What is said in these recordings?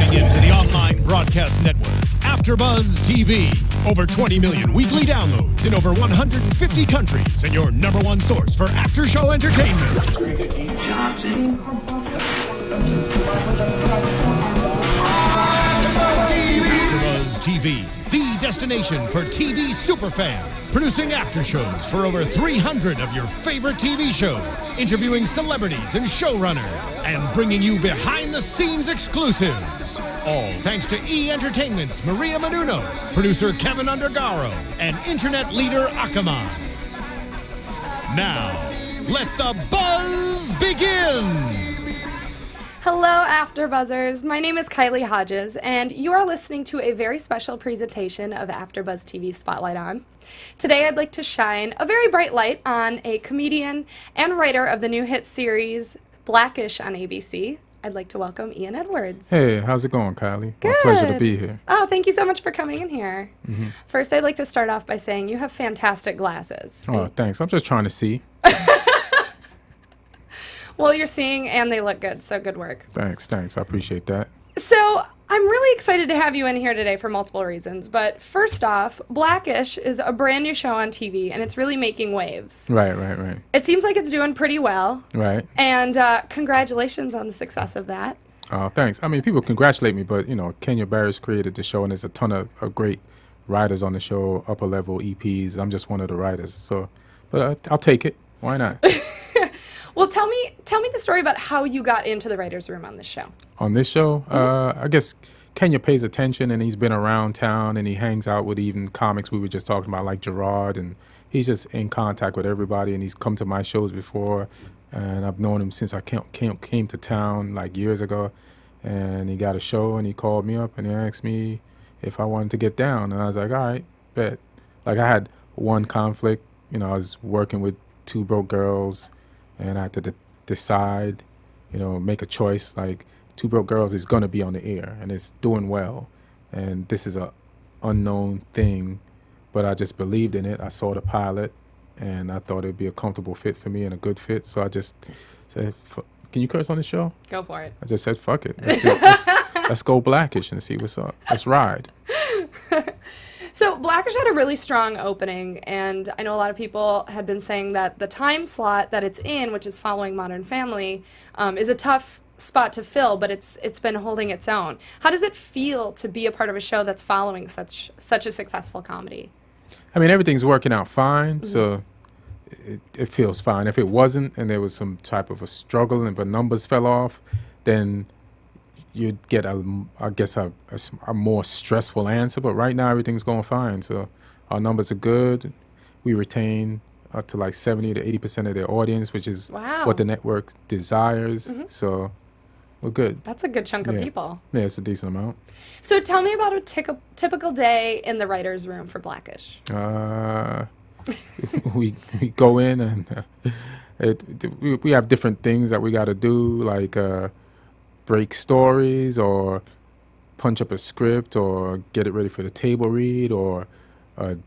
Tuning in to the online broadcast network, AFTERBUZZ TV. Over 20 million weekly downloads in over 150 countries, and your number one source for after-show entertainment. AFTERBUZZ TV, the destination for TV superfans, producing after shows for over 300 of your favorite TV shows, interviewing celebrities and showrunners, and bringing you behind-the-scenes exclusives. All thanks to E! Entertainment's Maria Menounos, producer Kevin Undergaro, and internet leader Akamai. Now, let the buzz begin! Hello, AfterBuzzers. My name is Kylie Hodges, and you are listening to a very special presentation of AfterBuzz TV Spotlight On. Today, I'd like to shine a very bright light on a comedian and writer of the new hit series Blackish on ABC. I'd like to welcome Ian Edwards. Hey, how's it going, Kylie? Good. My pleasure to be here. Oh, thank you so much for coming in here. First, I'd like to start off by saying you have fantastic glasses. Oh, thanks. I'm just trying to see. Well, you're seeing and they look good, so good work. Thanks. I appreciate that. So, I'm really excited to have you in here today for multiple reasons. But first off, Blackish is a brand new show on TV, and it's really making waves. Right. It seems like it's doing pretty well. Right. And congratulations on the success of that. Oh, thanks. I mean, people congratulate me, but, Kenya Barris created the show, and there's a ton of great writers on the show, upper-level EPs. I'm just one of the writers. So, but I'll take it. Why not? Well, tell me the story about how you got into the writer's room on this show. On this show, I guess Kenya pays attention, and he's been around town, and he hangs out with even comics we were just talking about, like Gerard, and he's just in contact with everybody, and he's come to my shows before, and I've known him since I came to town, like, years ago, and he got a show, and he called me up, and he asked me if I wanted to get down, and I was like, all right, bet. Like, I had one conflict, I was working with two broke girls, and I had to decide, make a choice. Like, Two Broke Girls is going to be on the air, and it's doing well. And this is a unknown thing, but I just believed in it. I saw the pilot, and I thought it'd be a comfortable fit for me and a good fit. So I just said, can you curse on the show? Go for it. I just said, fuck it. Let's go Blackish and see what's up. Let's ride. So Blackish had a really strong opening, and I know a lot of people had been saying that the time slot that it's in, which is following Modern Family, is a tough spot to fill, but it's been holding its own. How does it feel to be a part of a show that's following such a successful comedy? I mean, everything's working out fine, so it feels fine. If it wasn't, and there was some type of a struggle, and the numbers fell off, then you'd get a more stressful answer. But right now, everything's going fine. So our numbers are good. We retain up to like 70 to 80% of their audience, which is what the network desires. So we're good. That's a good chunk of people. Yeah, it's a decent amount. So tell me about a typical day in the writer's room for Blackish. We go in and we have different things that we got to do, like break stories or punch up a script or get it ready for the table read or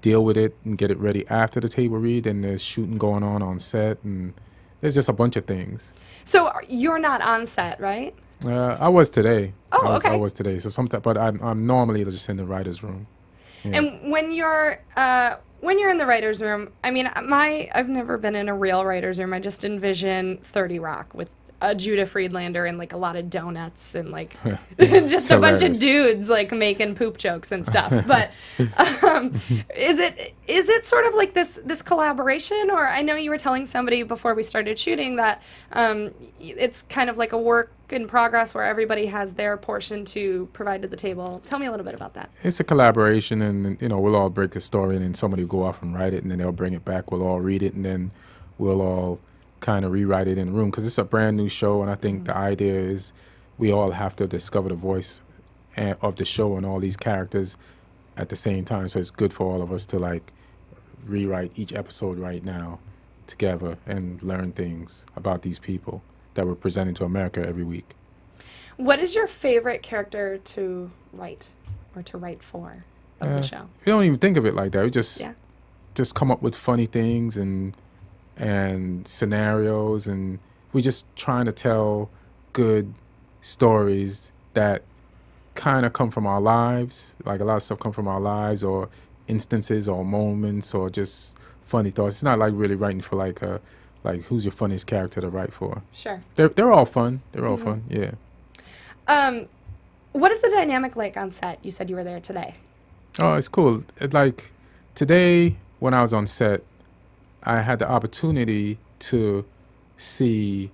deal with it and get it ready after the table read. And there's shooting going on set, and there's just a bunch of things. So you're not on set, right? I was today. Oh, okay. I was today. So sometimes, but I'm normally just in the writer's room. Yeah. And when you're in the writer's room, I mean, I've never been in a real writer's room. I just envision 30 Rock with Judah Friedlander and like a lot of donuts and like just a bunch of dudes like making poop jokes and stuff. But is it sort of like this collaboration? Or I know you were telling somebody before we started shooting that it's kind of like a work in progress where everybody has their portion to provide to the table. Tell me a little bit about that. It's a collaboration, and we'll all break the story, and then somebody will go off and write it, and then they'll bring it back. We'll all read it, and then we'll all kind of rewrite it in the room, because it's a brand new show, and I think the idea is we all have to discover the voice of the show and all these characters at the same time. So it's good for all of us to like rewrite each episode right now together and learn things about these people that we're presenting to America every week. What is your favorite character to write or to write for of the show? We don't even think of it like that. We just come up with funny things and scenarios, and we're just trying to tell good stories that kind of come from our lives. Like a lot of stuff come from our lives, or instances, or moments, or just funny thoughts. It's not like really writing for like who's your funniest character to write for. Sure. They're all fun. They're all fun. Yeah. What is the dynamic like on set? You said you were there today. Oh, it's cool. Like today when I was on set, I had the opportunity to see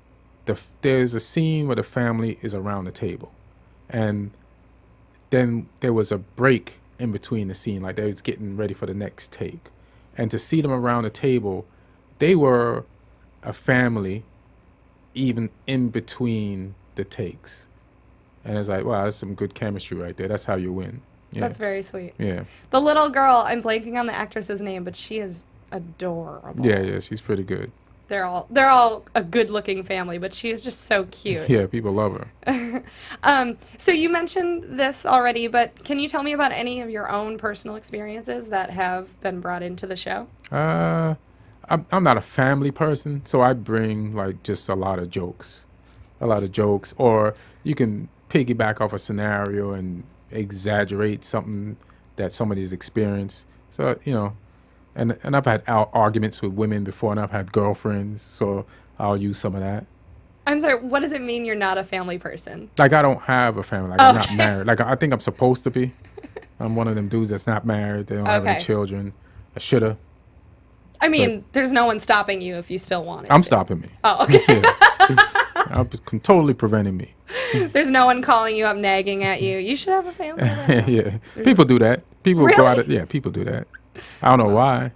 there's a scene where the family is around the table, and then there was a break in between the scene, like they was getting ready for the next take, and to see them around the table, they were a family even in between the takes, and it's like, wow, that's some good chemistry right there. That's how you win. Yeah. That's very sweet. Yeah. The little girl, I'm blanking on the actress's name, but she is adorable. Yeah, she's pretty good. They're all a good-looking family, but she is just so cute. Yeah, people love her. So you mentioned this already, but can you tell me about any of your own personal experiences that have been brought into the show? I'm not a family person, so I bring like just a lot of jokes, or you can piggyback off a scenario and exaggerate something that somebody's experienced. So, you know, and I've had arguments with women before, and I've had girlfriends, so I'll use some of that. I'm sorry, what does it mean you're not a family person? Like, I don't have a family. Like, I'm not married. Like, I think I'm supposed to be. I'm one of them dudes that's not married. They don't have any children. I shoulda. I mean, there's no one stopping you if you still want it. I'm stopping me. Oh, okay. I'm totally preventing me. There's no one calling you up, nagging at you. You should have a family. Yeah. People do that. People really? Go out of, yeah, people do that. I don't know why,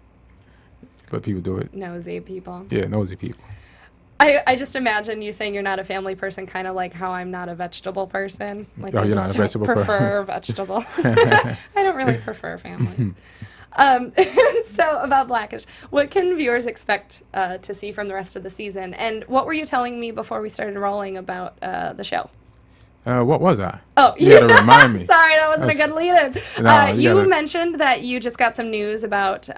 but people do it. Nosy people. Yeah, nosy people. I just imagine you saying you're not a family person, kind of like how I'm not a vegetable person. Like, I you're just not a don't vegetable prefer vegetables. I don't really prefer families. So about Blackish, what can viewers expect to see from the rest of the season? And what were you telling me before we started rolling about the show? What was I? Oh, you gotta remind me. Sorry, that wasn't a good lead-in. No, you mentioned that you just got some news about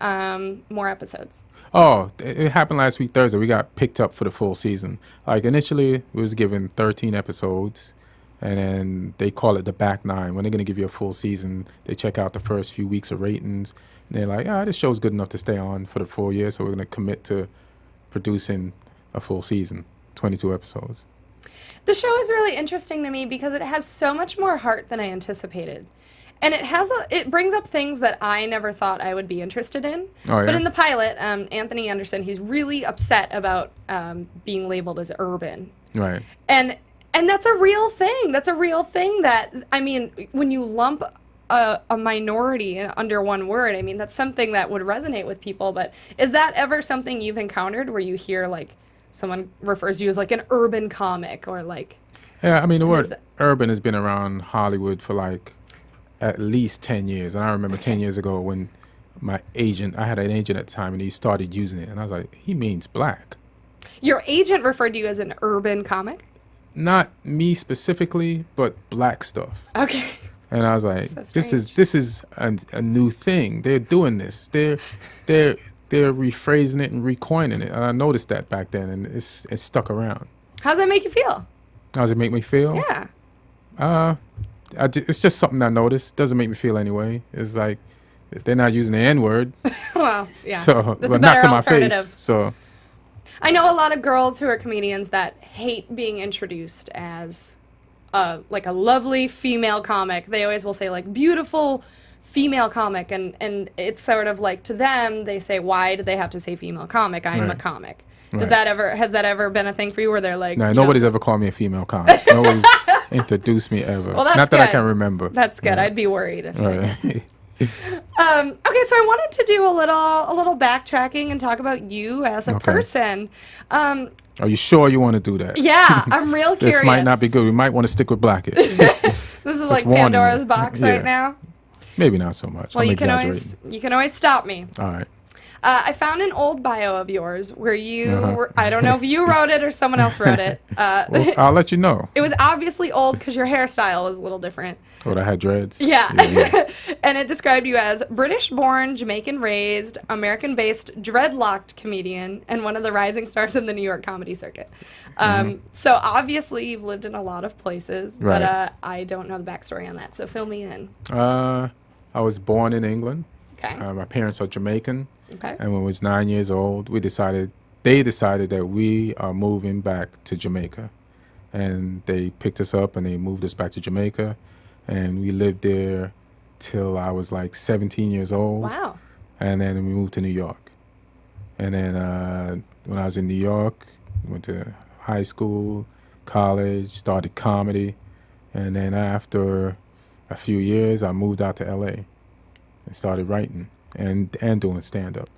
more episodes. Oh, it happened last week, Thursday. We got picked up for the full season. Like, initially, we was given 13 episodes, and then they call it the back 9. When they're going to give you a full season, they check out the first few weeks of ratings, and they're like, this show's good enough to stay on for the full year, so we're going to commit to producing a full season, 22 episodes. The show is really interesting to me because it has so much more heart than I anticipated. And it brings up things that I never thought I would be interested in. Oh, yeah? But in the pilot, Anthony Anderson, he's really upset about being labeled as urban. Right. And that's a real thing. That's a real thing that, I mean, when you lump a minority under one word, I mean, that's something that would resonate with people. But is that ever something you've encountered where you hear, like, someone refers to you as, like, an urban comic or, like... Yeah, I mean, the word urban has been around Hollywood for, like, at least 10 years. And I remember 10 years ago when I had an agent at the time, and he started using it. And I was like, he means black. Your agent referred to you as an urban comic? Not me specifically, but black stuff. Okay. And I was like, so this is a new thing. They're doing this. They're rephrasing it and recoining it. And I noticed that back then, and it's stuck around. How does that make you feel? How does it make me feel? Yeah. It's just something I noticed. Doesn't make me feel anyway. It's like they're not using the N-word. Well, yeah. So, that's a not better to my alternative. face. So, I know a lot of girls who are comedians that hate being introduced as like a lovely female comic. They always will say like beautiful female comic, and it's sort of like to them they say, why do they have to say female comic? I'm a comic. Has that ever been a thing for you where they're like, no, nobody's ever called me a female comic. Nobody's introduced me ever. Well, that's not that good. I can remember. That's good. I'd be worried if okay, so I wanted to do a little backtracking and talk about you as a person. Are you sure you want to do that? Yeah, I'm real curious. This might not be good. We might want to stick with Blackish. This is like Pandora's box right now. Maybe not so much. Well, you can always stop me. All right. I found an old bio of yours where you were, I don't know if you wrote it or someone else wrote it. Well, I'll let you know. It was obviously old because your hairstyle was a little different. Oh, I had dreads? Yeah. Yeah. And it described you as British-born, Jamaican-raised, American-based, dreadlocked comedian, and one of the rising stars of the New York comedy circuit. So obviously you've lived in a lot of places, Right. but I don't know the backstory on that, so fill me in. I was born in England. Okay. My parents are Jamaican. Okay. And when I was 9 years old, they decided that we are moving back to Jamaica. And they picked us up and they moved us back to Jamaica. And we lived there till I was like 17 years old. Wow. And then we moved to New York. And then when I was in New York, went to high school, college, started comedy. And then after a few years, I moved out to LA and started writing and doing stand-up.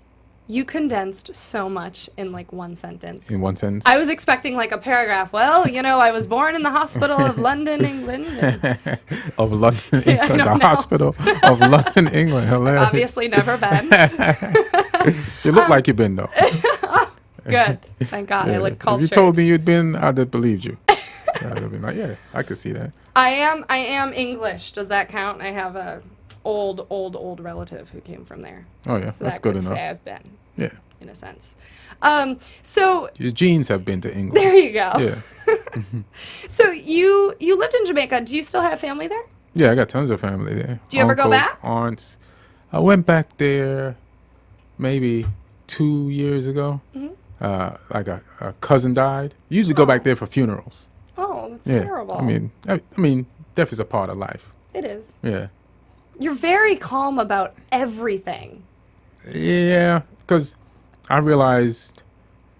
You condensed so much in like one sentence. In one sentence? I was expecting like a paragraph. Well, you know, I was born in the hospital of London, England. And Of London, Yeah, I England. don't The know. hospital of London, England. Hilarious. obviously never been. You look like you've been, though. Good. Thank God. I Yeah. look If cultured. you told me you'd been, I'd have believed you. I'd have been like, yeah, I could see that. I am English. Does that count? I have a old relative who came from there. Oh, yeah, So that's that good could enough. say I've been, Yeah. in a sense. So Your genes have been to England. there you go. Yeah. So you lived in Jamaica. Do you still have family there? Yeah, I got tons of family there. Do you ever go Uncles, back? Aunts. I went back there maybe 2 years ago. Mm-hmm. Like a cousin died. You usually go back there for funerals. Oh, that's Yeah. terrible. I mean, death is a part of life. It is. Yeah. You're very calm about everything. Yeah, because I realized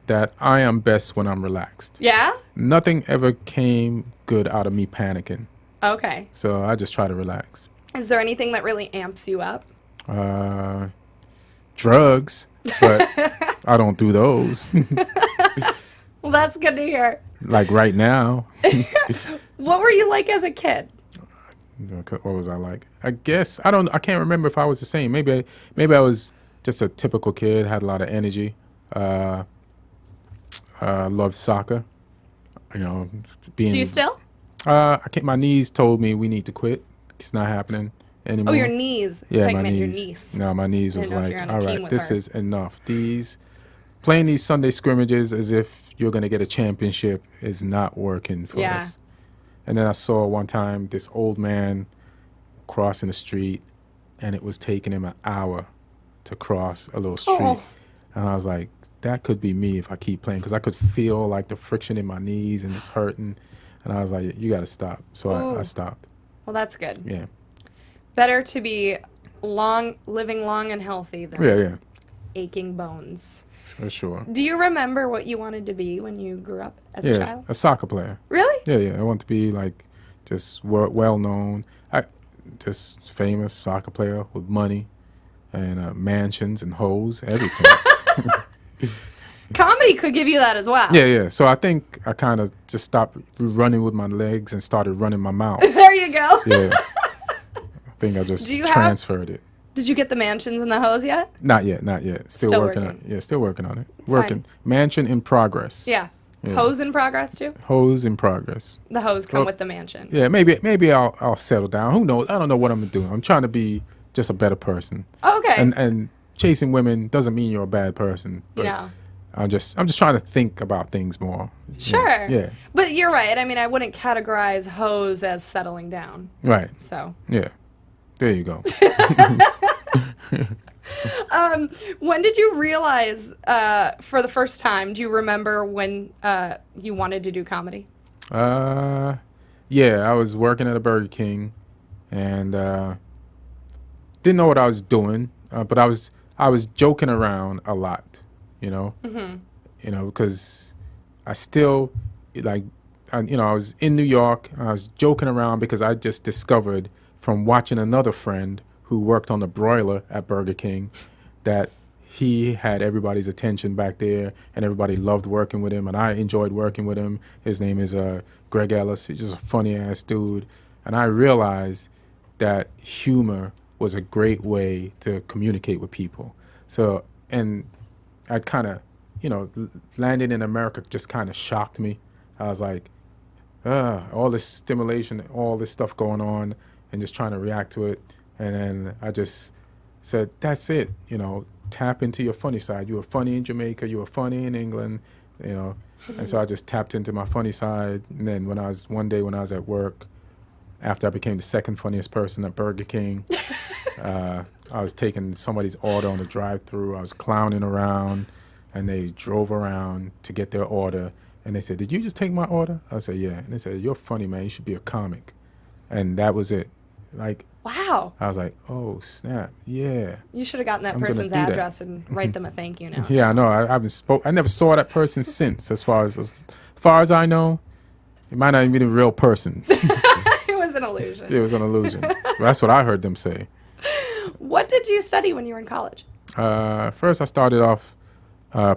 that I am best when I'm relaxed. Yeah? Nothing ever came good out of me panicking. Okay. So I just try to relax. Is there anything that really amps you up? Drugs, but I don't do those. Well, that's good to hear. Like right now. What were you like as a kid? What was I like? I guess I can't remember if I was the same. Maybe I was just a typical kid, had a lot of energy. Loved soccer. You know, being. Do you still? My knees told me we need to quit. It's not happening anymore. Oh, your knees. I Yeah, thought you my meant knees. your niece. No, my knees I was didn't know if like, you're on a all team right, with this her. is enough. Playing these Sunday scrimmages as if you're gonna get a championship is not working for Yeah. us. And then I saw one time this old man crossing the street, and it was taking him an hour to cross a little street. Oh. And I was like, that could be me if I keep playing, because I could feel like the friction in my knees and it's hurting. And I was like, you got to stop. So I stopped. Well, that's good. Yeah. Better to be living long and healthy than Yeah. aching bones. For sure. Do you remember what you wanted to be when you grew up as a Yeah, child? a soccer player. Really? Yeah. I want to be like just well known. Just famous soccer player with money and mansions and hoes, everything. Comedy could give you that as well. Yeah. So I think I kind of just stopped running with my legs and started running my mouth. There you go. Yeah. I think I just Do you have- transferred it. Did you get the mansions and the hoes yet? Not yet. Still working on it. working. Yeah, still working on it. It's Working. fine. Mansion in progress. Yeah. Yeah. Hoes in progress too? Hoes in progress. The hoes come Well, with the mansion. Yeah, maybe I'll settle down. Who knows? I don't know what I'm doing. I'm trying to be just a better person. Okay. And chasing women doesn't mean you're a bad person. But No. I'm just trying to think about things more. Sure. Yeah. But you're right. I mean, I wouldn't categorize hoes as settling down. Right. So, Yeah. There you go. when did you realize for the first time, do you remember when you wanted to do comedy? Yeah, I was working at a Burger King and didn't know what I was doing, but I was joking around a lot, you know? Mm-hmm. You know, because I still I was in New York. I was joking around because I just discovered from watching another friend who worked on the broiler at Burger King that he had everybody's attention back there and everybody loved working with him and I enjoyed working with him. His name is Greg Ellis. He's just a funny ass dude. And I realized that humor was a great way to communicate with people. So and I kind of, landing in America just kind of shocked me. I was like, all this stimulation, all this stuff going on, and just trying to react to it. And then I just said, that's it, tap into your funny side. You were funny in Jamaica, you were funny in England, And so I just tapped into my funny side. And then one day when I was at work, after I became the second funniest person at Burger King, I was taking somebody's order on the drive-thru. I was clowning around, and they drove around to get their order. And they said, did you just take my order? I said, yeah. And they said, you're funny, man. You should be a comic. And that was it. Like, wow. I was like, oh, snap. Yeah. You should have gotten that person's address and write them a thank you note. Yeah, I know. I never saw that person since, as far as I know. It might not even be the real person. It was an illusion. It was an illusion. That's what I heard them say. What did you study when you were in college? First, I started off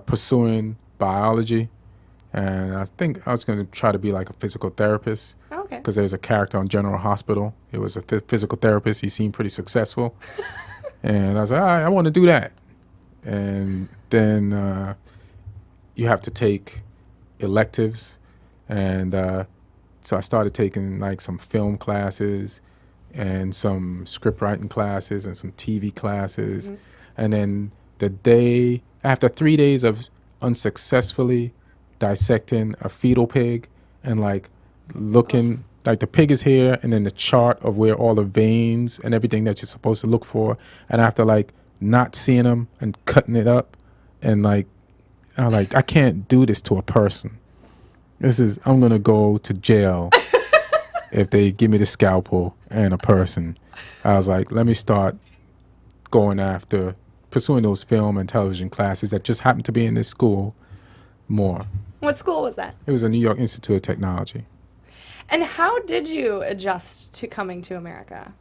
pursuing biology. And I think I was going to try to be like a physical therapist. Oh, okay. Because there's a character on General Hospital. It was a physical therapist. He seemed pretty successful. And I was like, all right, I want to do that. And then you have to take electives. And so I started taking like some film classes and some script writing classes and some TV classes. Mm-hmm. And then after 3 days of unsuccessfully dissecting a fetal pig and like looking like the pig is here and then the chart of where all the veins and everything that you're supposed to look for, and after like not seeing them and cutting it up and like I'm like, I can't do this to a person. I'm gonna go to jail if they give me the scalpel and a person. I was like, let me start going after pursuing those film and television classes that just happened to be in this school more. What school was that? It was a New York Institute of Technology. And how did you adjust to coming to America?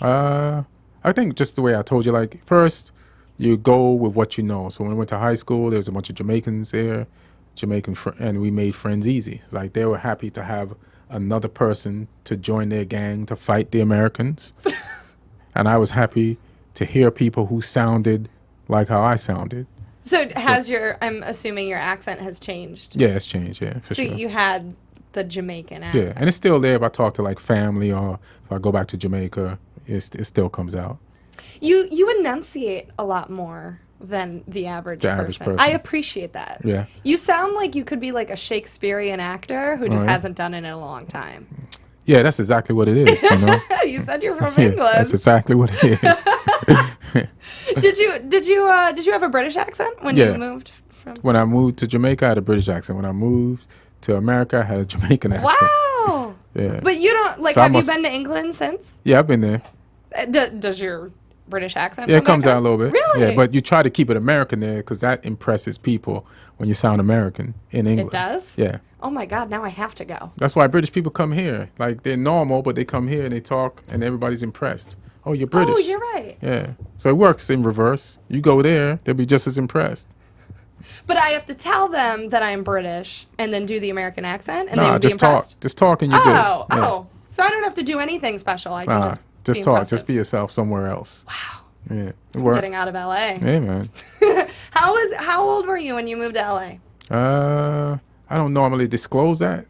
I think just the way I told you, like first you go with what you know. So when I went to high school, there was a bunch of Jamaicans there, and we made friends easy. Like they were happy to have another person to join their gang to fight the Americans. And I was happy to hear people who sounded like how I sounded. So I'm assuming your accent has changed. Yeah, it's changed, yeah, for sure. So you had the Jamaican accent. Yeah, and it's still there if I talk to like family or if I go back to Jamaica, it still comes out. You enunciate a lot more than the average person. I appreciate that. Yeah. You sound like you could be like a Shakespearean actor who just hasn't done it in a long time. Yeah, that's exactly what it is, you know. You said you're from England. That's exactly what it is. Did you have a British accent when you moved from? When I moved to Jamaica, I had a British accent. When I moved to America, I had a Jamaican accent. Wow. Yeah. But you don't have you been to England since? Yeah, I've been there. Does your British accent? Yeah, it comes out a little bit. Really? Yeah, but you try to keep it American there because that impresses people when you sound American in England. It does? Yeah. Oh my God, now I have to go. That's why British people come here. Like they're normal, but they come here and they talk and everybody's impressed. Oh, you're British. Oh, you're right. Yeah. So it works in reverse. You go there, they'll be just as impressed. But I have to tell them that I'm British and then do the American accent and they would be just impressed. Just talk and you're good. Oh. So I don't have to do anything special. I can just be talk. impressive. Just be yourself somewhere else. Wow. Yeah. It works. Getting out of LA. Yeah, man. How old were you when you moved to LA? I don't normally disclose that.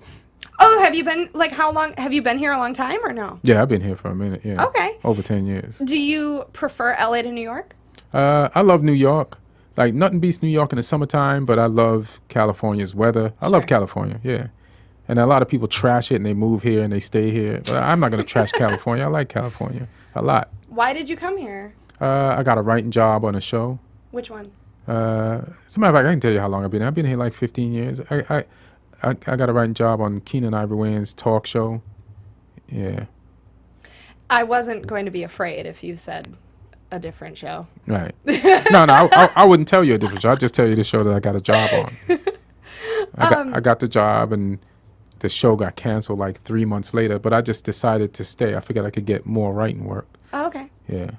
Oh, have you been, how long, have you been here a long time or no? Yeah, I've been here for a minute, yeah. Okay. Over 10 years. Do you prefer LA to New York? I love New York. Like, nothing beats New York in the summertime, but I love California's weather. I love California, yeah. And a lot of people trash it and they move here and they stay here. But I'm not going to trash California. I like California a lot. Why did you come here? I got a writing job on a show. Which one? As a matter of fact, I can tell you how long I've been here. I've been here like 15 years. I got a writing job on Keenan Ivory Wayans' talk show. Yeah. I wasn't going to be afraid if you said a different show. Right. No, I wouldn't tell you a different show. I'd just tell you the show that I got a job on. I got the job and the show got canceled like 3 months later, but I just decided to stay. I figured I could get more writing work. Oh, okay. Yeah.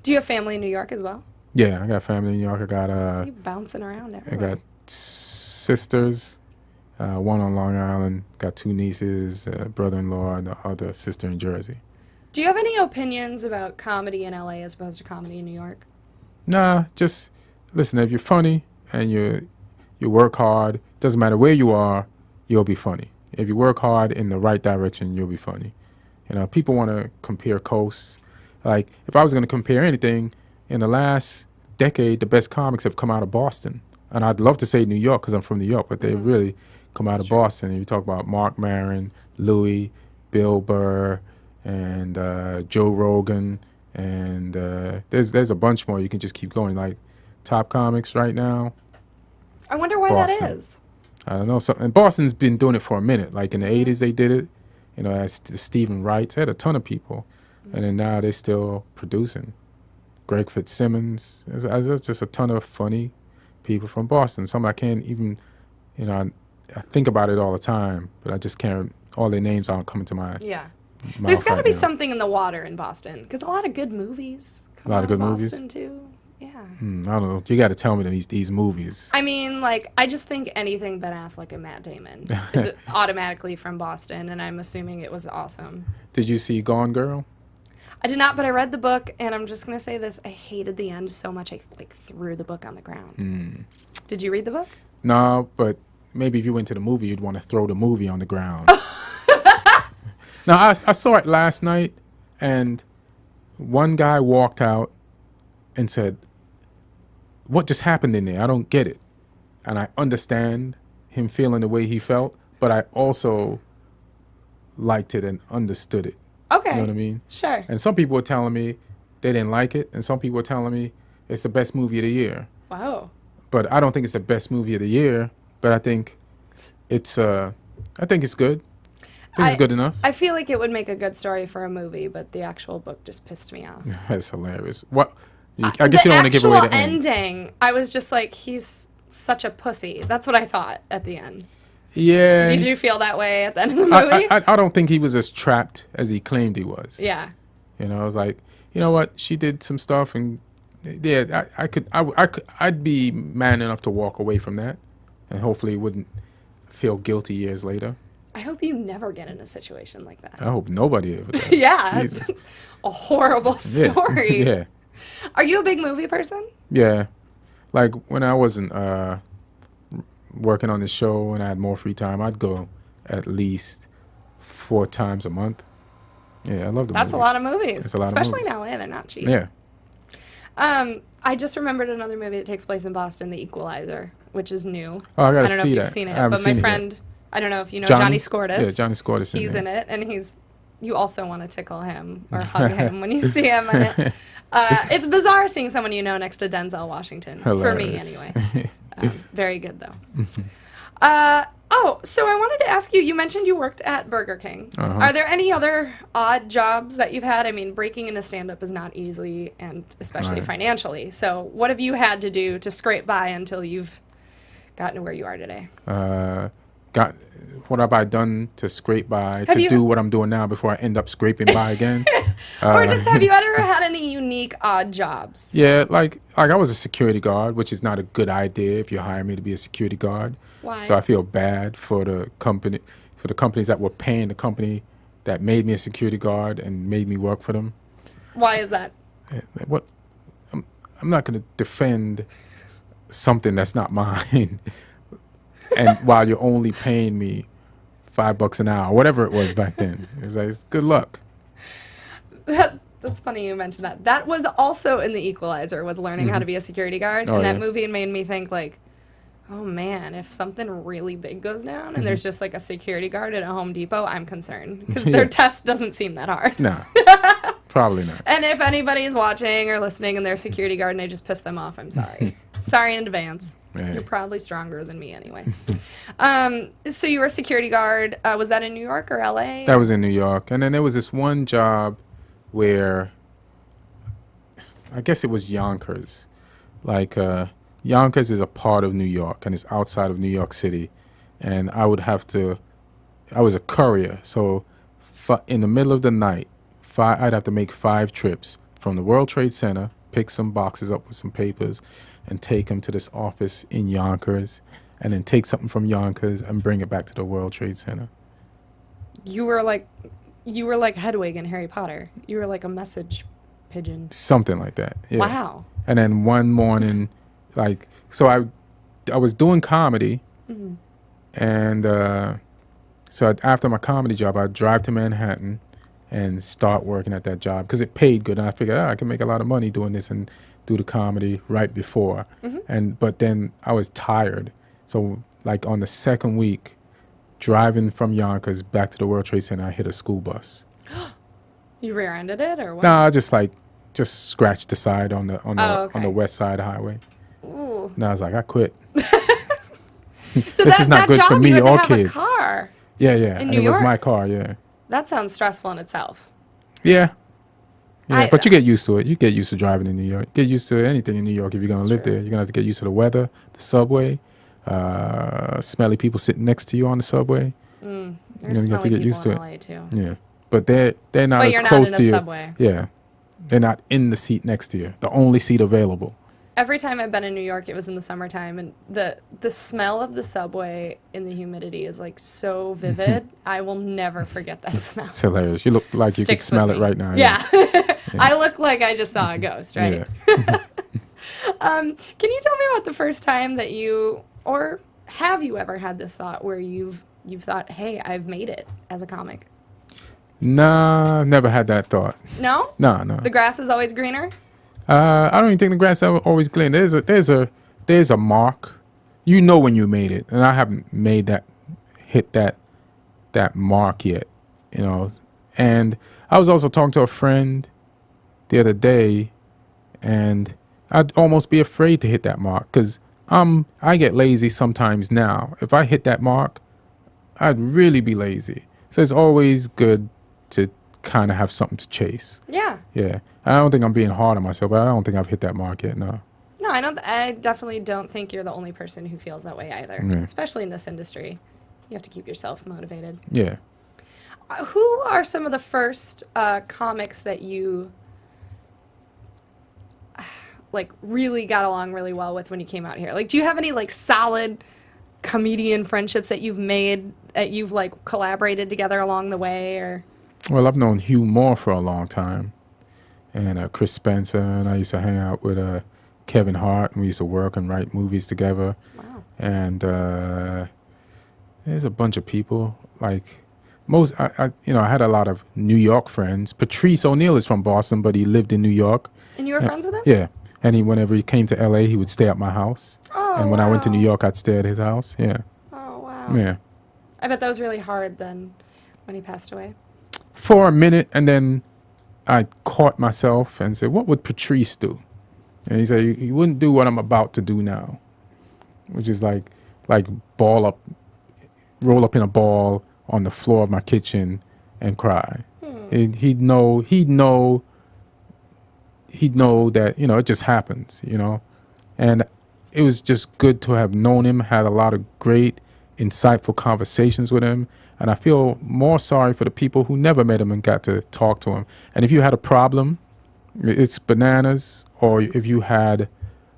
Do you have family in New York as well? Yeah, I got family in New York. I got You're bouncing around everywhere. I got sisters, one on Long Island. Got 2 nieces, brother-in-law, and the other sister in Jersey. Do you have any opinions about comedy in LA as opposed to comedy in New York? Nah, just listen, if you're funny and you work hard, doesn't matter where you are, you'll be funny. If you work hard in the right direction, you'll be funny. You know, people want to compare coasts. Like, if I was going to compare anything, in the last decade, the best comics have come out of Boston. And I'd love to say New York because I'm from New York, but they really come out of Boston. And you talk about Mark Maron, Louis, Bill Burr, and Joe Rogan, and there's a bunch more. You can just keep going. Like, top comics right now. I wonder why Boston. that is. I don't know. And Boston's been doing it for a minute. Like in the 80s, they did it. You know, as Stephen Wright, they had a ton of people. And then now they're still producing. Greg Fitzsimmons. There's just a ton of funny people from Boston. Some I can't even, you know, I think about it all the time, but I just can't, all their names aren't coming to mind. Yeah. There's got to be something in the water in Boston, because a lot of good movies come out of Boston, too. Yeah. I don't know. You got to tell me these movies. I mean, like, I just think anything Ben Affleck and Matt Damon is automatically from Boston, and I'm assuming it was awesome. Did you see Gone Girl? I did not, but I read the book, and I'm just going to say this. I hated the end so much, I, like, threw the book on the ground. Did you read the book? No, but maybe if you went to the movie, you'd want to throw the movie on the ground. Now, I saw it last night, and one guy walked out and said, "What just happened in there? I don't get it." And I understand him feeling the way he felt, but I also liked it and understood it. Okay. You know what I mean? Sure. And some people were telling me they didn't like it, and some people were telling me it's the best movie of the year. Wow. But I don't think it's the best movie of the year, but I think it's good. I think it's good enough. I feel like it would make a good story for a movie, but the actual book just pissed me off. That's hilarious. What? I guess you don't want to give away the ending. I was just like, he's such a pussy. That's what I thought at the end. Yeah. Did you feel that way at the end of the movie? I don't think he was as trapped as he claimed he was. Yeah. You know, I was like, you know what? She did some stuff, and yeah, I'd be man enough to walk away from that, and hopefully wouldn't feel guilty years later. I hope you never get in a situation like that. I hope nobody ever does. Yeah, it's a horrible story. Yeah. Are you a big movie person? Yeah. Like when I wasn't working on the show and I had more free time, I'd go at least 4 times a month. Yeah, I love the movies. That's a lot of movies. It's a lot especially of movies. in LA, they're not cheap. Yeah. I just remembered another movie that takes place in Boston, The Equalizer, which is new. Oh, I gotta see that. I don't know if you've seen it, but my friend, I don't know if you know Johnny Skortis. Yeah, Johnny Skortis. He's in it, and you also want to tickle him or hug him when you see him in it. It's bizarre seeing someone you know next to Denzel Washington. Hilarious. For me, anyway. Very good, though. So I wanted to ask you, you mentioned you worked at Burger King. Uh-huh. Are there any other odd jobs that you've had? I mean, breaking into stand-up is not easy, and especially financially. So what have you had to do to scrape by until you've gotten to where you are today? What have I done to scrape by do what I'm doing now before I end up scraping by again? Or just have you ever had any unique odd jobs? Yeah, like I was a security guard, which is not a good idea if you hire me to be a security guard. Why? So I feel bad for the companies that were paying the company that made me a security guard and made me work for them. Why is that? What? I'm not going to defend something that's not mine. And while you're only paying me $5 an hour, whatever it was back then, it's like, good luck. That's funny you mentioned that. That was also in The Equalizer, was learning how to be a security guard. And that movie made me think, like, oh man, if something really big goes down and there's just like a security guard at a Home Depot, I'm concerned. Because their test doesn't seem that hard. No, probably not. And if anybody's watching or listening and they're a security guard and I just pissed them off, I'm sorry. Sorry in advance. Hey. You're probably stronger than me anyway. So you were a security guard. Was that in New York or LA? That was in New York. And then there was this one job where I guess it was Yonkers. Like Yonkers is a part of New York and it's outside of New York City. And I was a courier. So in the middle of the night, I'd have to make 5 trips from the World Trade Center, pick some boxes up with some papers, and take them to this office in Yonkers, and then take something from Yonkers and bring it back to the World Trade Center. You were like Hedwig in Harry Potter. You were like a message pigeon. Something like that. Yeah. Wow. And then one morning, like, so I was doing comedy, and so after my comedy job, I'd drive to Manhattan and start working at that job because it paid good, and I figured I can make a lot of money doing this and do the comedy right before. But then I was tired, so like on the second week, driving from Yonkers back to the World Trade Center, I hit a school bus. You rear-ended it or what? No, I just scratched the side on the okay. West Side Highway. Ooh. And I was like, I quit. So this is not good for me or kids. A car. Yeah, In and New it was York? my car. Yeah, That sounds stressful in itself. yeah. But you get used to it. You get used to driving in New York. You get used to anything in New York if you're gonna live there. You're gonna have to get used to the weather, the subway, smelly people sitting next to you on the subway. There's You're gonna have to get used to it. LA too. Yeah, but they're not But as you're not close in to a you. subway. Yeah, they're not in the seat next to you. The only seat available. Every time I've been in New York, it was in the summertime, and the smell of the subway in the humidity is like so vivid. I will never forget that smell. It's hilarious. You look like you could Sticks smell with it me. right now. Yeah. I look like I just saw a ghost, right? Yeah. Can you tell me about the first time that you, or have you ever had this thought where you've thought, hey, I've made it as a comic? Nah, never had that thought. No? No. The grass is always greener? I don't even think the grass is always green. There's a mark. You know when you made it, and I haven't hit that mark yet. You know, and I was also talking to a friend the other day, and I'd almost be afraid to hit that mark because I get lazy sometimes now. If I hit that mark, I'd really be lazy. So it's always good to kind of have something to chase. Yeah. Yeah. I don't think I'm being hard on myself, but I don't think I've hit that mark yet, no. No, I definitely don't think you're the only person who feels that way either, Yeah. especially in this industry. You have to keep yourself motivated. Yeah. Who are some of the first comics that you like really got along really well with when you came out here? Like, do you have any like solid comedian friendships that you've made, that you've like collaborated together along the way, or? Well, I've known Hugh Moore for a long time, and Chris Spencer, and I used to hang out with Kevin Hart, and we used to work and write movies together. Wow. And there's a bunch of people. Like I had a lot of New York friends. Patrice O'Neal is from Boston, but he lived in New York. And you were friends with him? Yeah. And whenever he came to LA, he would stay at my house. Oh, and when I went to wow. New York, I'd stay at his house. Yeah. Oh, wow. Yeah. I bet that was really hard then when he passed away. For a minute, and then I caught myself and said, what would Patrice do? And he said, he wouldn't do what I'm about to do now, which is like roll up in a ball on the floor of my kitchen and cry. He'd know that, it just happens, and it was just good to have known him, had a lot of great, insightful conversations with him. And I feel more sorry for the people who never met him and got to talk to him. And if you had a problem, it's bananas. Or if you had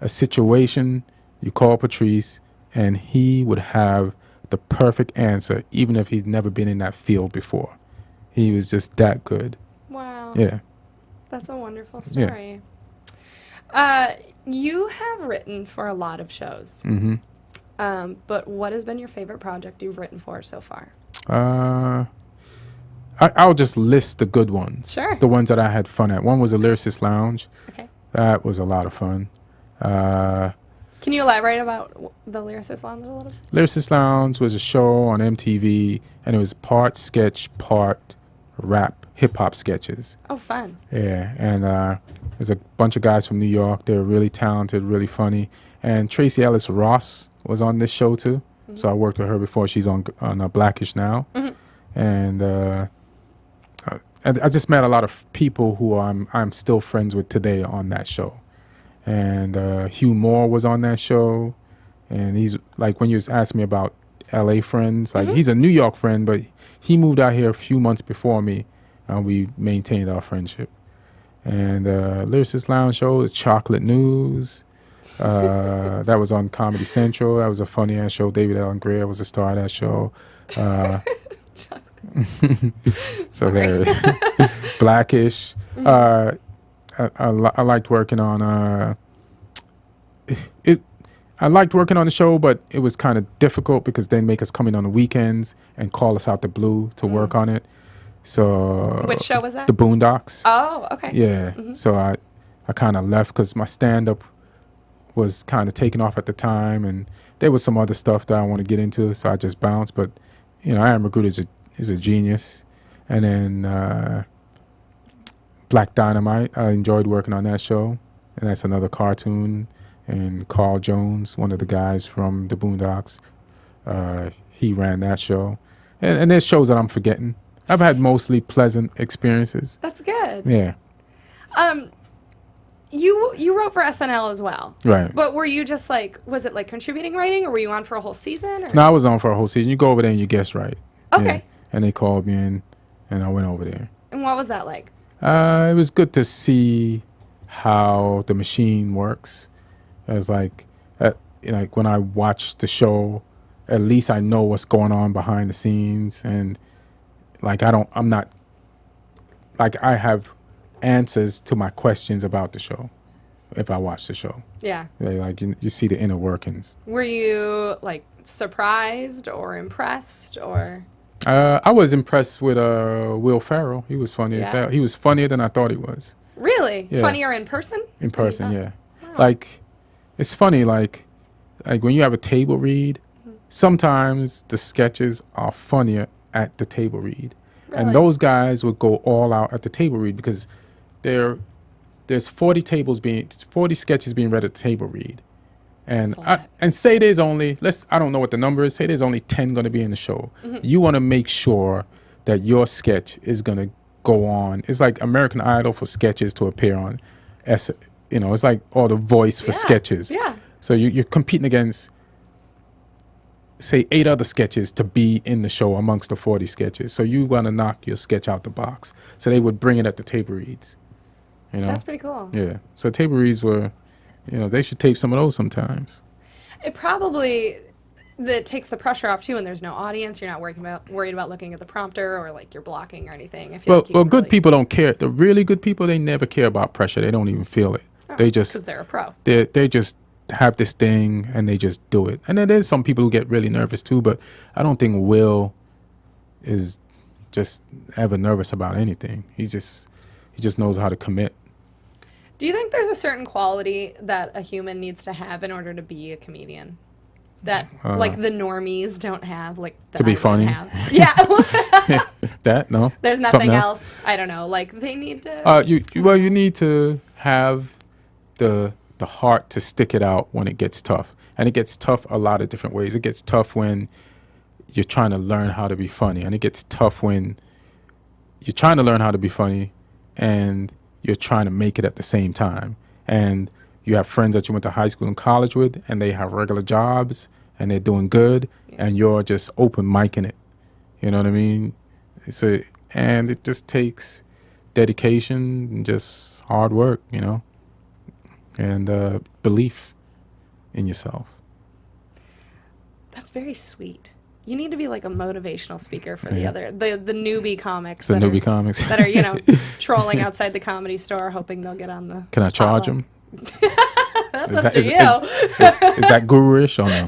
a situation, you call Patrice, and he would have the perfect answer, even if he'd never been in that field before. He was just that good. Wow. Yeah. That's a wonderful story. Yeah. You have written for a lot of shows. Mm-hmm. But what has been your favorite project you've written for so far? I'll just list the good ones. Sure. The ones that I had fun at. One was the Lyricist Lounge. Okay. That was a lot of fun. Can you elaborate about the Lyricist Lounge a little bit? Lyricist Lounge was a show on MTV, and it was part sketch, part rap, hip-hop sketches. Oh, fun. Yeah, and there's a bunch of guys from New York. They were really talented, really funny. And Tracy Ellis Ross was on this show, too. Mm-hmm. So I worked with her before. She's on Blackish now. Mm-hmm. And I just met a lot of people who I'm still friends with today on that show. And Hugh Moore was on that show. And he's like, when you was asking me about LA friends, like he's a New York friend, but he moved out here a few months before me. And we maintained our friendship. And Lyricist Lounge show is Chocolate News. That was on Comedy Central. That was a funny ass show. David Allen Greer was the star of that show. So hilarious. Blackish. I liked working on it I liked working on the show, but it was kind of difficult because they make us come in on the weekends and call us out the blue to work on it. So Which show was that? The Boondocks. Oh, okay. Yeah. So I kind of left because my stand-up was kind of taking off at the time, and there was some other stuff that I want to get into, so I just bounced. But I Am Recruited is a genius. And then Black Dynamite, I enjoyed working on that show, and that's another cartoon. And Carl Jones, one of the guys from the Boondocks, he ran that show. And there's shows that I'm forgetting. I've had mostly pleasant experiences. That's good. Yeah. You wrote for SNL as well. Right. But were you just was it contributing writing, or were you on for a whole season? Or? No, I was on for a whole season. You go over there and you guess right. Okay. Yeah. And they called me in, and I went over there. And what was that like? It was good to see how the machine works. It's like when I watch the show, at least I know what's going on behind the scenes, and I have answers to my questions about the show if I watch the show. Yeah. You see the inner workings. Were you surprised or impressed or? I was impressed with Will Ferrell. He was funny as hell. He was funnier than I thought he was. Really? Yeah. Funnier in person? In person, yeah. Wow. It's funny, like when you have a table read, sometimes the sketches are funnier at the table read. Really? And those guys would go all out at the table read because there's 40 sketches being read at the table read. And say there's only, I don't know what the number is, say there's only 10 going to be in the show. You want to make sure that your sketch is going to go on. It's like American Idol for sketches to appear on. It's like all the voice for sketches. Yeah. So you're competing against, say, 8 other sketches to be in the show amongst the 40 sketches. So you want to knock your sketch out the box. So they would bring it at the table reads. That's pretty cool. Yeah. So table reads were, they should tape some of those sometimes. It probably that takes the pressure off too when there's no audience. You're not worried about looking at the prompter or you're blocking or anything. I feel well, good people don't care. The really good people, they never care about pressure. They don't even feel it. They just because they're a pro. They just have this thing and they just do it. And then there's some people who get really nervous too, but I don't think Will is just ever nervous about anything. He just knows how to commit. Do you think there's a certain quality that a human needs to have in order to be a comedian? That the normies don't have, to be funny. Yeah. That no. There's nothing else. I don't know. They need to. You need to have the heart to stick it out when it gets tough, and it gets tough a lot of different ways. It gets tough when you're trying to learn how to be funny, and it gets tough when you're trying to learn how to be funny, and you're trying to make it at the same time, and you have friends that you went to high school and college with, and they have regular jobs, and they're doing good, and you're just open micing it. You know what I mean? And it just takes dedication and just hard work, and belief in yourself. That's very sweet. You need to be a motivational speaker for the newbie comics. The newbie comics that are trolling outside the Comedy Store, hoping they'll get on the. Can I charge them? That's up to you. Is that guru-ish or no?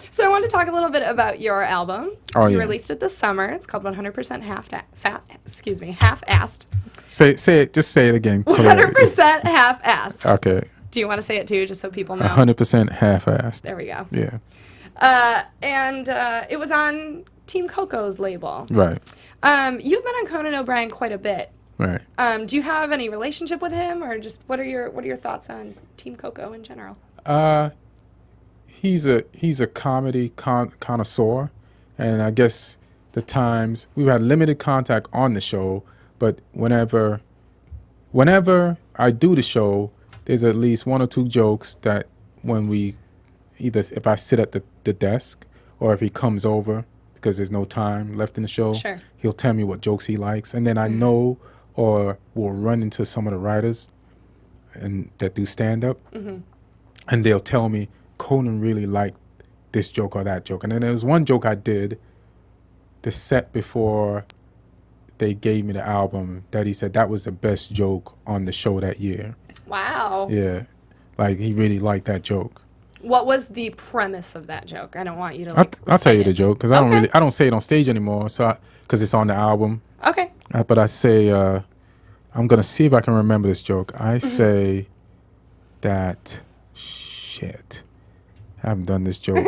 So I want to talk a little bit about your album. Oh, you yeah. released it this summer. It's called 100% Half-Assed. Say it. Just say it again. 100% Half-Assed. Okay. Do you want to say it too, just so people know? 100% half-assed. There we go. Yeah. And it was on Team Coco's label. Right. You've been on Conan O'Brien quite a bit. Right. Do you have any relationship with him, or just what are your thoughts on Team Coco in general? He's a comedy connoisseur, and I guess the times we've had limited contact on the show, but whenever I do the show, there's at least 1 or 2 jokes that when we either if I sit at the desk or if he comes over because there's no time left in the show, sure. He'll tell me what jokes he likes, and then I know or will run into some of the writers and that do stand-up, and they'll tell me, Conan really liked this joke or that joke. And then there was one joke I did the set before they gave me the album that he said that was the best joke on the show that year. Wow. Yeah. Like, he really liked that joke. What was the premise of that joke? I don't want you to I'll tell you the it. joke because I don't say it on stage anymore. So because it's on the album. Okay. But I say I'm gonna see if I can remember this joke. I say that shit. I haven't done this joke.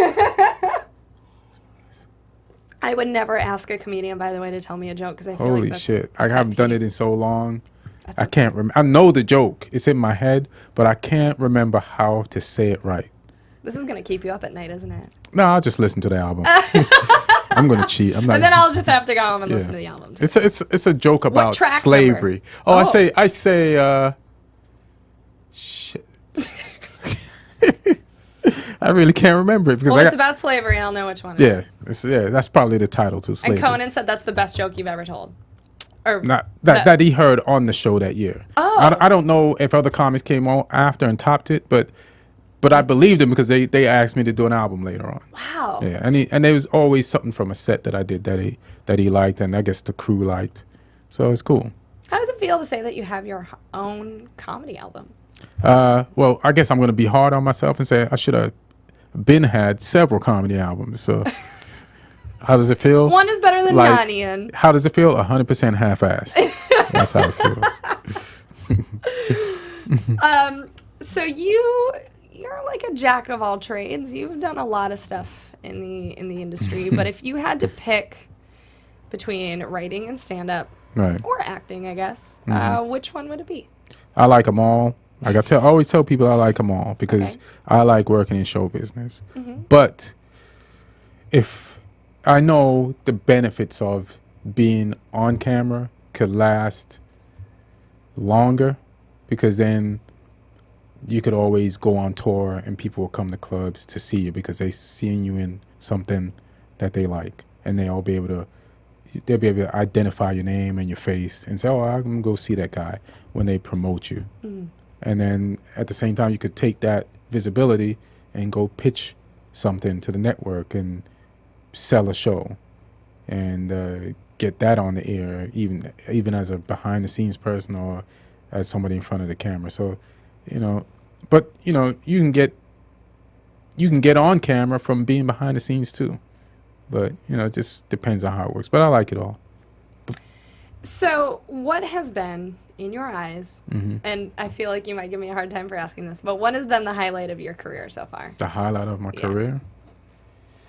I would never ask a comedian, by the way, to tell me a joke because I feel Holy like that's shit! a I pet haven't done peeve. it in so long. That's I okay. can't remember. I know the joke. It's in my head, but I can't remember how to say it right. This is gonna keep you up at night, isn't it? No, I'll just listen to the album. I'm gonna cheat. I'm not. And then I'll just have to go home and listen to the album. Too. It's a joke about track slavery. number? Oh, Oh. I say shit. I really can't remember it because Well, it's about slavery. I'll know which one it is. that's probably the title to slavery. And Conan said that's the best joke you've ever told. Or Not that he heard on the show that year. Oh. I don't know if other comics came on after and topped it, but I believed him because they asked me to do an album later on. Wow. Yeah, and there was always something from a set that I did that he liked, and I guess the crew liked, so it's cool. How does it feel to say that you have your own comedy album? Well, I guess I'm gonna be hard on myself and say I should have had several comedy albums. So how does it feel? One is better than Like, none, Ian. How does it feel? 100% half-assed. That's how it feels. So you're like a jack of all trades. You've done a lot of stuff in the industry, but if you had to pick between writing and stand-up Right. or acting, I guess, which one would it be? I like them all. Like I always tell people I like them all because Okay. I like working in show business. But if I know the benefits of being on camera could last longer, because then you could always go on tour and people will come to clubs to see you because they seen you in something that they like, and they'll be able to identify your name and your face and say, oh, I'm gonna go see that guy when they promote you. And then at the same time, you could take that visibility and go pitch something to the network and sell a show and get that on the air, even as a behind the scenes person or as somebody in front of the camera. So, but you can get on camera from being behind the scenes too. But it just depends on how it works. But I like it all. So what has been, in your eyes, and I feel like you might give me a hard time for asking this, but what has been the highlight of your career so far? The highlight of my career?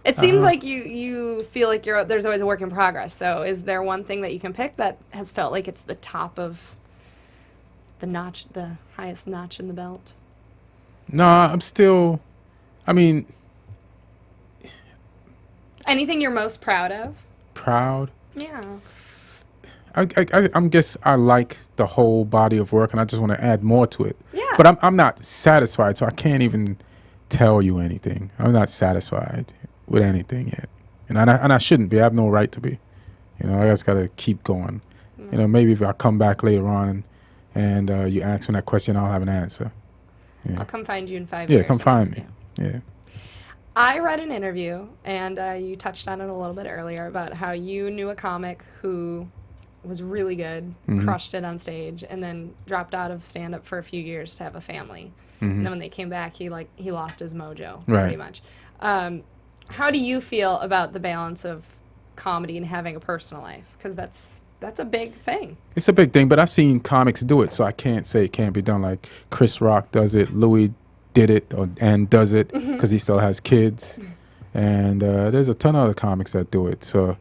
It seems like you feel like there's always a work in progress. So is there one thing that you can pick that has felt like it's the top of the highest notch in the belt? No, I'm still, Anything you're most proud of? proud. Yeah. I guess I like the whole body of work, and I just want to add more to it. Yeah. But I'm not satisfied, so I can't even tell you anything. I'm not satisfied with anything yet, and I shouldn't be. I have no right to be. I just gotta keep going. Maybe if I come back later on and you ask me that question, I'll have an answer. Yeah. I'll come find you in 5 years. Yeah, come and find ask me. you. Yeah. I read an interview, and you touched on it a little bit earlier, about how you knew a comic who was really good, crushed it on stage, and then dropped out of stand-up for a few years to have a family. And then when they came back, he lost his mojo, pretty much. How do you feel about the balance of comedy and having a personal life? Because that's a big thing. It's a big thing, but I've seen comics do it, so I can't say it can't be done. Like Chris Rock does it, Louis did it, and does it because he still has kids. And there's a ton of other comics that do it. So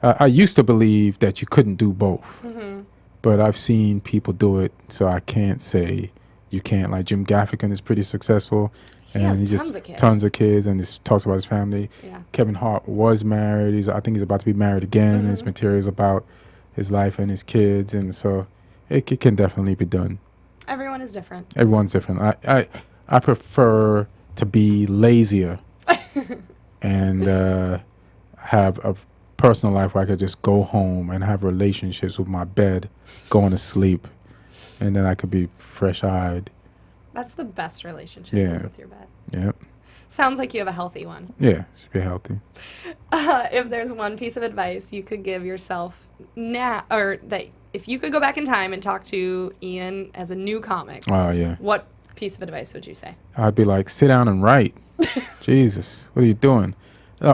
I used to believe that you couldn't do both, but I've seen people do it, so I can't say you can't. Like Jim Gaffigan is pretty successful, and has he tons just of kids. tons of kids, and just talks about his family. Yeah. Kevin Hart was married. I think he's about to be married again. And his material is about his life and his kids, and so it can definitely be done. Everyone is different. Everyone's different. I prefer to be lazier and have a personal life where I could just go home and have relationships with my bed, going to sleep, and then I could be fresh-eyed. That's the best relationship is with your bed. Yep. Sounds like you have a healthy one. Yeah, should be healthy. If there's one piece of advice you could give yourself now, or that if you could go back in time and talk to Ian as a new comic, Oh, yeah. what piece of advice would you say? I'd be like, sit down and write. Jesus, what are you doing?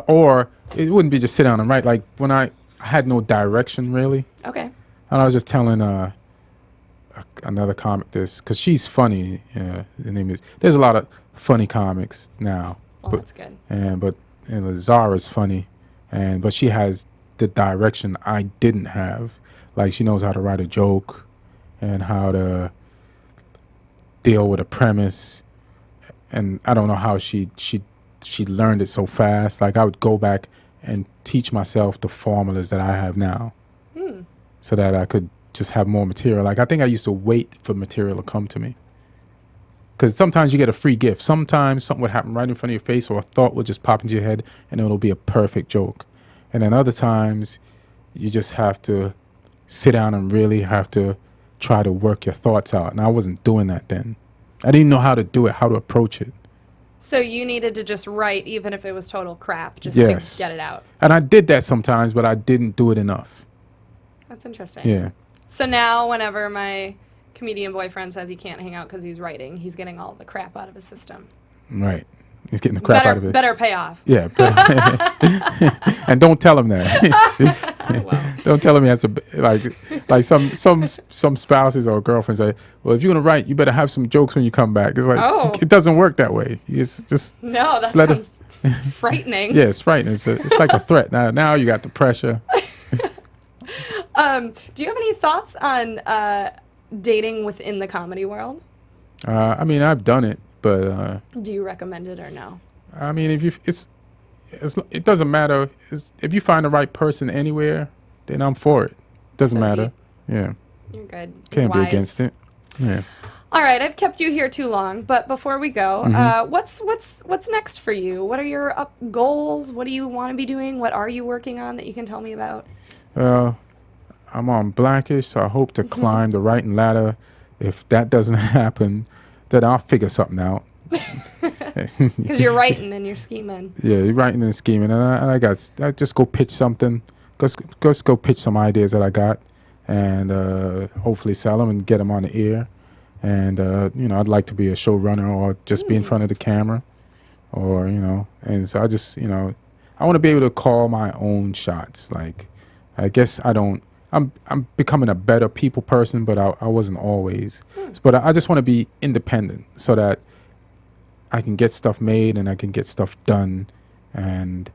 Or it wouldn't be just sit down and write. Like when I had no direction really. Okay. And I was just telling another comic this, because she's funny. The name is. There's a lot of funny comics now. Well, that's good. But Zara's funny, but she has the direction I didn't have. Like she knows how to write a joke, and how to deal with a premise, and I don't know how she learned it so fast. Like I would go back and teach myself the formulas that I have now, so that I could just have more material. Like I think I used to wait for material to come to me, because sometimes you get a free gift. Sometimes something would happen right in front of your face, or a thought would just pop into your head, and it'll be a perfect joke. And then other times, you just have to sit down and really have to try to work your thoughts out. And I wasn't doing that then. I didn't know how to do it, how to approach it. So you needed to just write, even if it was total crap, just to get it out. And I did that sometimes, but I didn't do it enough. That's interesting. Yeah. So now whenever my comedian boyfriend says he can't hang out because he's writing, he's getting all the crap out of his system. Right. He's getting the crap out of it. Better payoff. Yeah. And don't tell him that. Wow. Don't tell him he has to, like some spouses or girlfriends say, well, if you're going to write, you better have some jokes when you come back. It's like, It doesn't work that way. It's just. No, that sounds frightening. Yeah, it's frightening. It's like a threat. Now you got the pressure. Do you have any thoughts on dating within the comedy world? I mean, I've done it, but do you recommend it or no? I mean, it doesn't matter. If you find the right person anywhere, then I'm for it. Doesn't matter. Yeah. You're good. Can't be against it. Yeah. All right, I've kept you here too long, but before we go, what's next for you? What are your goals? What do you want to be doing? What are you working on that you can tell me about? I'm on Blackish, so I hope to climb the writing ladder. If that doesn't happen, then I'll figure something out. Because you're writing and you're scheming. Yeah, you're writing and scheming, and I just go pitch something. Just go pitch some ideas that I got, and hopefully sell them and get them on the air. And I'd like to be a showrunner or just be in front of the camera, or and so I just I want to be able to call my own shots. Like, I guess I'm becoming a better people person, but I wasn't always. But I just want to be independent so that I can get stuff made and I can get stuff done, and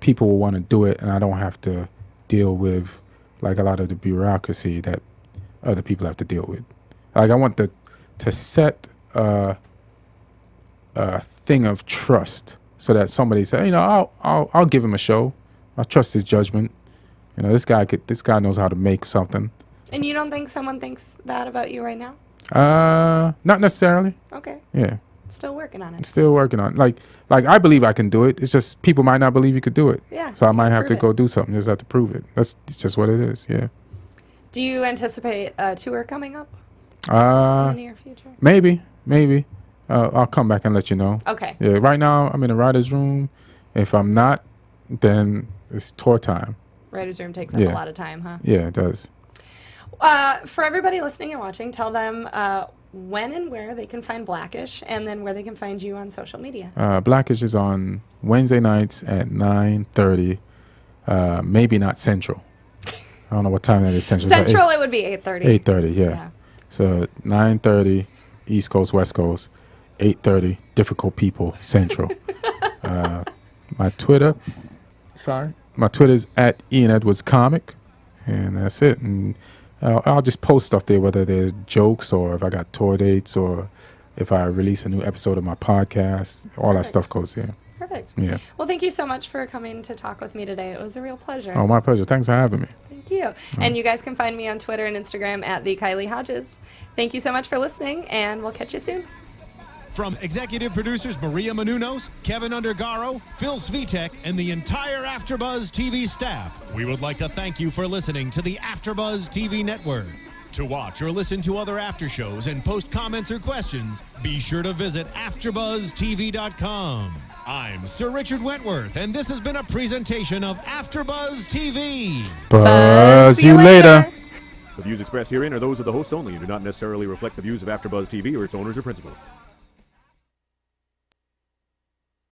people will want to do it, and I don't have to deal with like a lot of the bureaucracy that other people have to deal with. Like, I want to set a thing of trust so that somebody say, I'll give him a show. I trust his judgment. This guy knows how to make something. And you don't think someone thinks that about you right now? Not necessarily. Okay. Yeah. Still working on it. Still working on it. Like I believe I can do it. It's just people might not believe you could do it. Yeah. So I might have to go do something. Just have to prove it. It's just what it is. Yeah. Do you anticipate a tour coming up? In the near future? Maybe. I'll come back and let you know. Okay. Yeah. Right now I'm in the writer's room. If I'm not, then it's tour time. Writer's room takes up a lot of time, huh? Yeah, it does. For everybody listening and watching, tell them when and where they can find Blackish, and then where they can find you on social media. Blackish is on Wednesday nights at 9:30. Maybe not Central. I don't know what time that is Central. Central, it would be 8:30. 8:30, yeah. So 9:30, East Coast, West Coast. 8:30, difficult people, Central. My Twitter is at Ian Edwards Comic, and that's it. And I'll just post stuff there, whether there's jokes or if I got tour dates or if I release a new episode of my podcast. All that stuff goes there. Perfect. Yeah. Well, thank you so much for coming to talk with me today. It was a real pleasure. Oh, my pleasure. Thanks for having me. Thank you. And you guys can find me on Twitter and Instagram at the Kylie Hodges. Thank you so much for listening, and we'll catch you soon. From executive producers Maria Menounos, Kevin Undergaro, Phil Svitek, and the entire AfterBuzz TV staff, we would like to thank you for listening to the AfterBuzz TV network. To watch or listen to other after shows and post comments or questions, be sure to visit AfterBuzzTV.com. I'm Sir Richard Wentworth, and this has been a presentation of AfterBuzz TV. Buzz you later. The views expressed herein are those of the hosts only and do not necessarily reflect the views of AfterBuzz TV or its owners or principals.